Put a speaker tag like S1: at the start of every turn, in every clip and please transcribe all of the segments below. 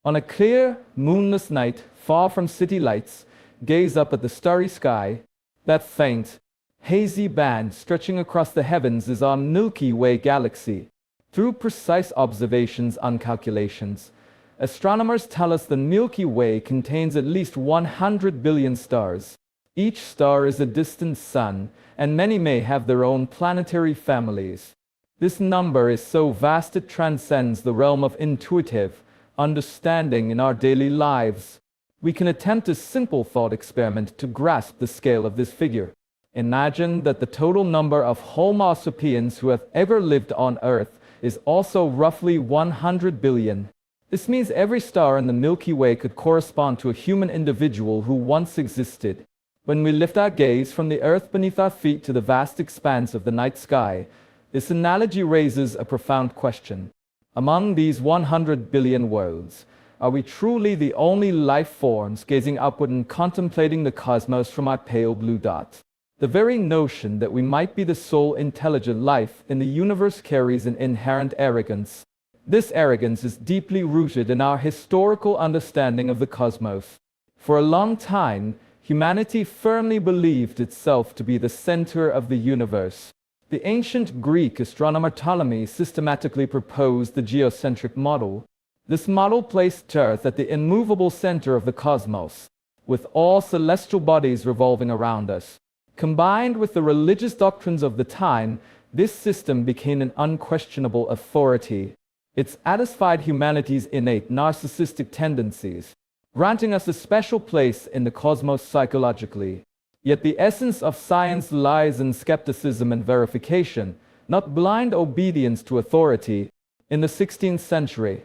S1: On a clear, moonless night, far from city lights, gaze up at the starry sky. That faint, hazy band stretching across the heavens is our Milky Way galaxy. Through precise observations and calculations, astronomers tell us the Milky Way contains at least 100 billion stars. Each star is a distant sun, and many may have their own planetary families. This number is so vast it transcends the realm of intuitive understanding in our daily lives. We can attempt a simple thought experiment to grasp the scale of this figure. Imagine that the total number of Homo sapiens who have ever lived on Earth is also roughly 100 billion. This means every star in the Milky Way could correspond to a human individual who once existed. When we lift our gaze from the Earth beneath our feet to the vast expanse of the night sky, this analogy raises a profound question. Among these 100 billion worlds, are we truly the only life forms gazing upward and contemplating the cosmos from our pale blue dot? The very notion that we might be the sole intelligent life in the universe carries an inherent arrogance. This arrogance is deeply rooted in our historical understanding of the cosmos. For a long time, humanity firmly believed itself to be the center of the universe. The ancient Greek astronomer Ptolemy systematically proposed the geocentric model. This model placed Earth at the immovable center of the cosmos, with all celestial bodies revolving around us. Combined with the religious doctrines of the time, this system became an unquestionable authority. It satisfied humanity's innate narcissistic tendencies, granting us a special place in the cosmos psychologically. Yet the essence of science lies in skepticism and verification, not blind obedience to authority. In the 16th century,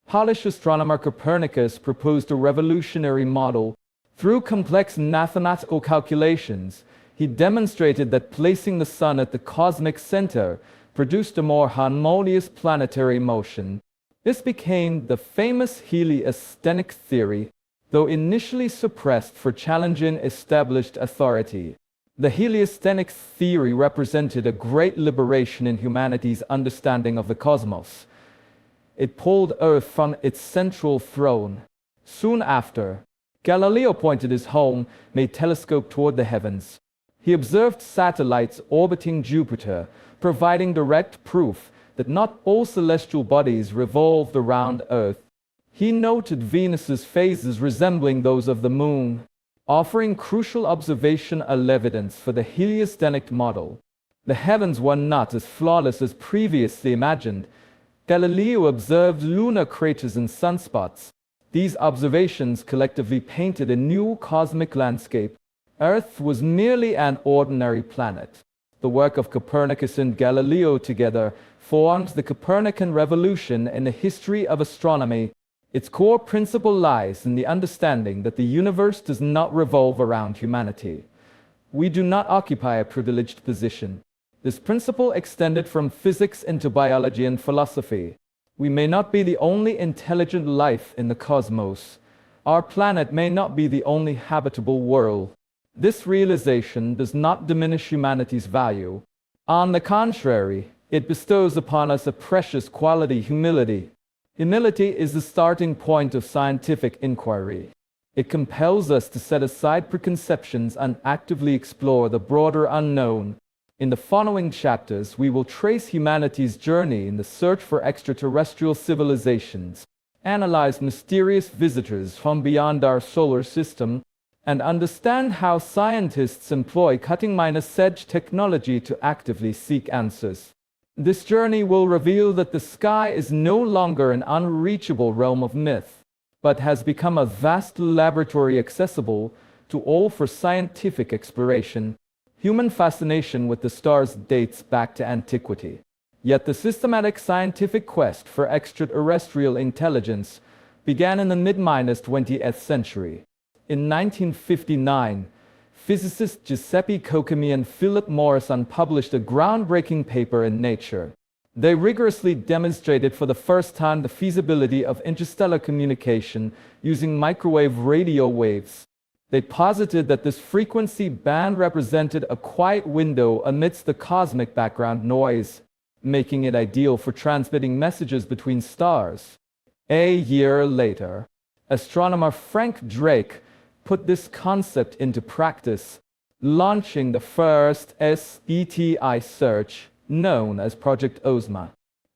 S1: Polish astronomer Copernicus proposed a revolutionary model. Through complex mathematical calculations, he demonstrated that placing the sun at the cosmic center produced a more harmonious planetary motion. This became the famous heliosthetic theory, though initially suppressed for challenging established authority. The heliosthetic theory represented a great liberation in humanity's understanding of the cosmos. It pulled Earth from its central throne. Soon after, Galileo pointed his home-made telescope toward the heavens. He observed satellites orbiting Jupiter, providing direct proof that not all celestial bodies revolved around Earth. He noted Venus's phases resembling those of the Moon, offering crucial observational evidence for the heliosthetic model. The heavens were not as flawless as previously imagined. Galileo observed lunar craters and sunspots. These observations collectively painted a new cosmic landscape. Earth was merely an ordinary planet. The work of Copernicus and Galileo together formed the Copernican Revolution in the history of astronomy. Its core principle lies in the understanding that the universe does not revolve around humanity. We do not occupy a privileged position. This principle extended from physics into biology and philosophy. We may not be the only intelligent life in the cosmos. Our planet may not be the only habitable world. This realization does not diminish humanity's value. On the contrary, it bestows upon us a precious quality, humility. Humility is the starting point of scientific inquiry. It compels us to set aside preconceptions and actively explore the broader unknown. In the following chapters, we will trace humanity's journey in the search for extraterrestrial civilizations, analyze mysterious visitors from beyond our solar system, and understand how scientists employ cutting-edge technology to actively seek answers. This journey will reveal that the sky is no longer an unreachable realm of myth, but has become a vast laboratory accessible to all for scientific exploration. Human fascination with the stars dates back to antiquity. Yet the systematic scientific quest for extraterrestrial intelligence began in the mid-20th century. In 1959, physicists Giuseppe Coccami and Philip Morrison published a groundbreaking paper in Nature. They rigorously demonstrated for the first time the feasibility of interstellar communication using microwave radio waves. They posited that this frequency band represented a quiet window amidst the cosmic background noise, making it ideal for transmitting messages between stars. A year later, astronomer Frank Drake put this concept into practice, launching the first SETI search, known as Project Ozma.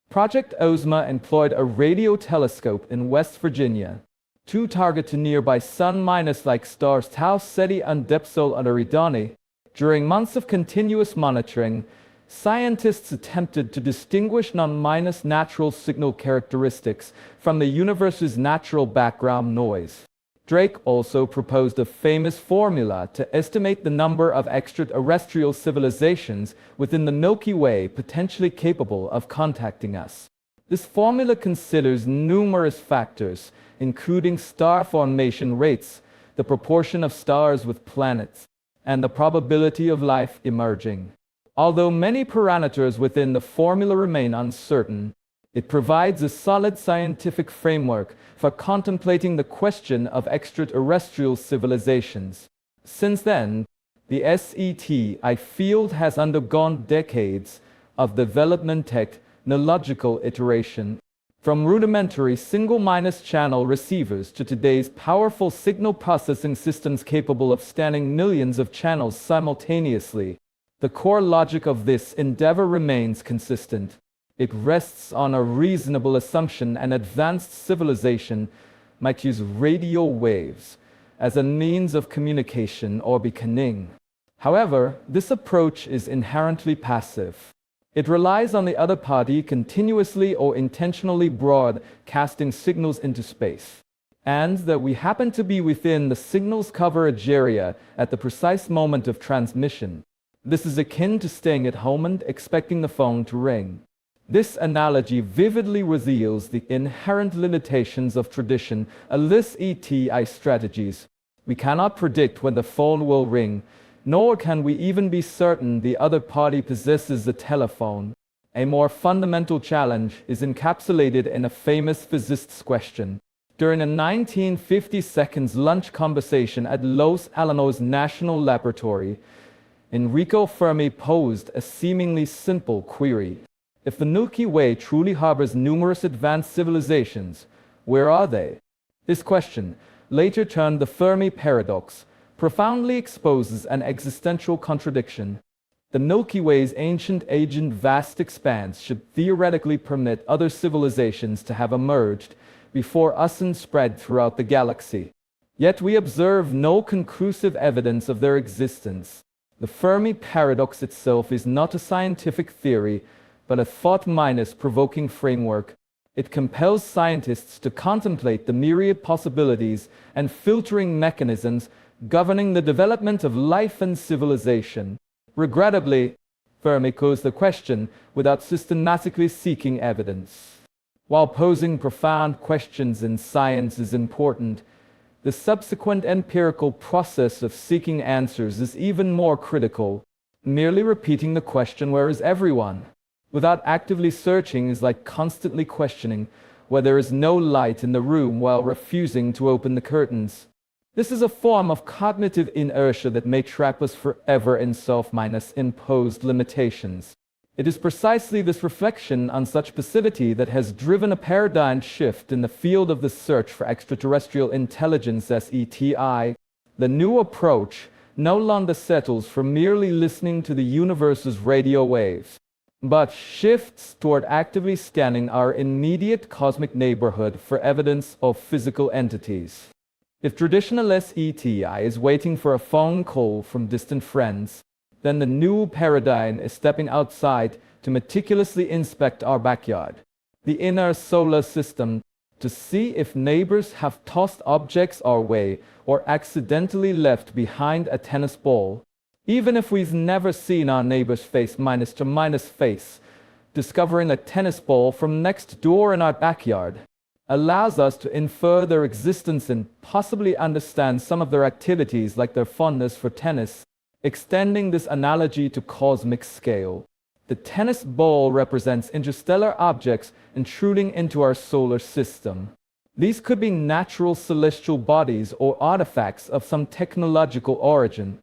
S1: Project Ozma employed a radio telescope in West Virginia to target to nearby Sun-like stars Tau Ceti and Depsol Eridani. During months of continuous monitoring, scientists attempted to distinguish non-natural signal characteristics from the universe's natural background noise. Drake also proposed a famous formula to estimate the number of extraterrestrial civilizations within the Milky Way potentially capable of contacting us. This formula considers numerous factors, including star formation rates, the proportion of stars with planets, and the probability of life emerging. Although many parameters within the formula remain uncertain, it provides a solid scientific framework for contemplating the question of extraterrestrial civilizations. Since then, the SETI field has undergone decades of development technological iteration, from rudimentary single-channel receivers to today's powerful signal processing systems capable of spanning millions of channels simultaneously. The core logic of this endeavor remains consistent. It rests on a reasonable assumption an advanced civilization might use radio waves as a means of communication or beaconing. However, this approach is inherently passive. It relies on the other party continuously or intentionally broadcasting signals into space, and that we happen to be within the signal's coverage area at the precise moment of transmission. This is akin to staying at home and expecting the phone to ring. This analogy vividly reveals the inherent limitations of traditional SETI strategies. We cannot predict when the phone will ring, nor can we even be certain the other party possesses a telephone. A more fundamental challenge is encapsulated in a famous physicist's question. During a 1950 lunch conversation at Los Alamos National Laboratory, Enrico Fermi posed a seemingly simple query. If the Milky Way truly harbors numerous advanced civilizations, where are they? This question, later termed the Fermi paradox, profoundly exposes an existential contradiction. The Milky Way's ancient vast expanse should theoretically permit other civilizations to have emerged before us and spread throughout the galaxy. Yet we observe no conclusive evidence of their existence. The Fermi paradox itself is not a scientific theory, but a thought-provoking framework. It compels scientists to contemplate the myriad possibilities and filtering mechanisms governing the development of life and civilization. Regrettably, Fermi posed the question without systematically seeking evidence. While posing profound questions in science is important, the subsequent empirical process of seeking answers is even more critical. Merely repeating the question, "Where is everyone?" without actively searching is like constantly questioning where there is no light in the room while refusing to open the curtains. This is a form of cognitive inertia that may trap us forever in self-imposed limitations. It is precisely this reflection on such passivity that has driven a paradigm shift in the field of the search for extraterrestrial intelligence SETI. The new approach no longer settles for merely listening to the universe's radio waves, but shifts toward actively scanning our immediate cosmic neighborhood for evidence of physical entities. If traditional SETI is waiting for a phone call from distant friends, then the new paradigm is stepping outside to meticulously inspect our backyard, the inner solar system, to see if neighbors have tossed objects our way or accidentally left behind a tennis ball. Even if we've never seen our neighbor's face, discovering a tennis ball from next door in our backyard allows us to infer their existence and possibly understand some of their activities, like their fondness for tennis. Extending this analogy to cosmic scale, the tennis ball represents interstellar objects intruding into our solar system. These could be natural celestial bodies or artifacts of some technological origin.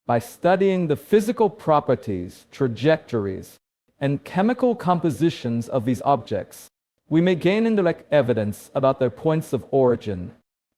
S1: By studying the physical properties, trajectories, and chemical compositions of these objects, we may gain indirect evidence about their points of origin.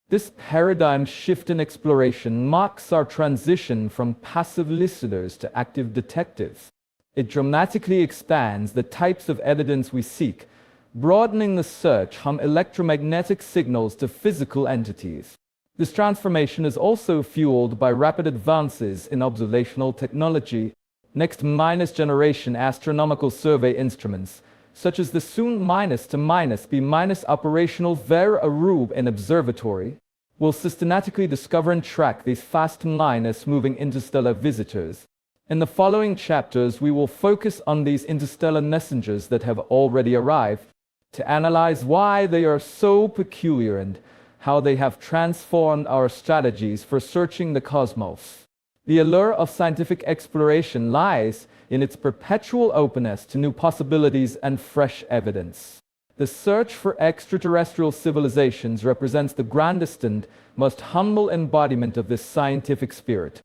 S1: This paradigm shift in exploration marks our transition from passive listeners to active detectives. It dramatically expands the types of evidence we seek, broadening the search from electromagnetic signals to physical entities. This transformation is also fueled by rapid advances in observational technology. Next-generation astronomical survey instruments, such as the soon-to-be- operational Vera Arub and Observatory, will systematically discover and track these fast-moving interstellar visitors. In the following chapters, we will focus on these interstellar messengers that have already arrived, to analyze why they are so peculiar and how they have transformed our strategies for searching the cosmos. The allure of scientific exploration lies in its perpetual openness to new possibilities and fresh evidence. The search for extraterrestrial civilizations represents the grandest and most humble embodiment of this scientific spirit.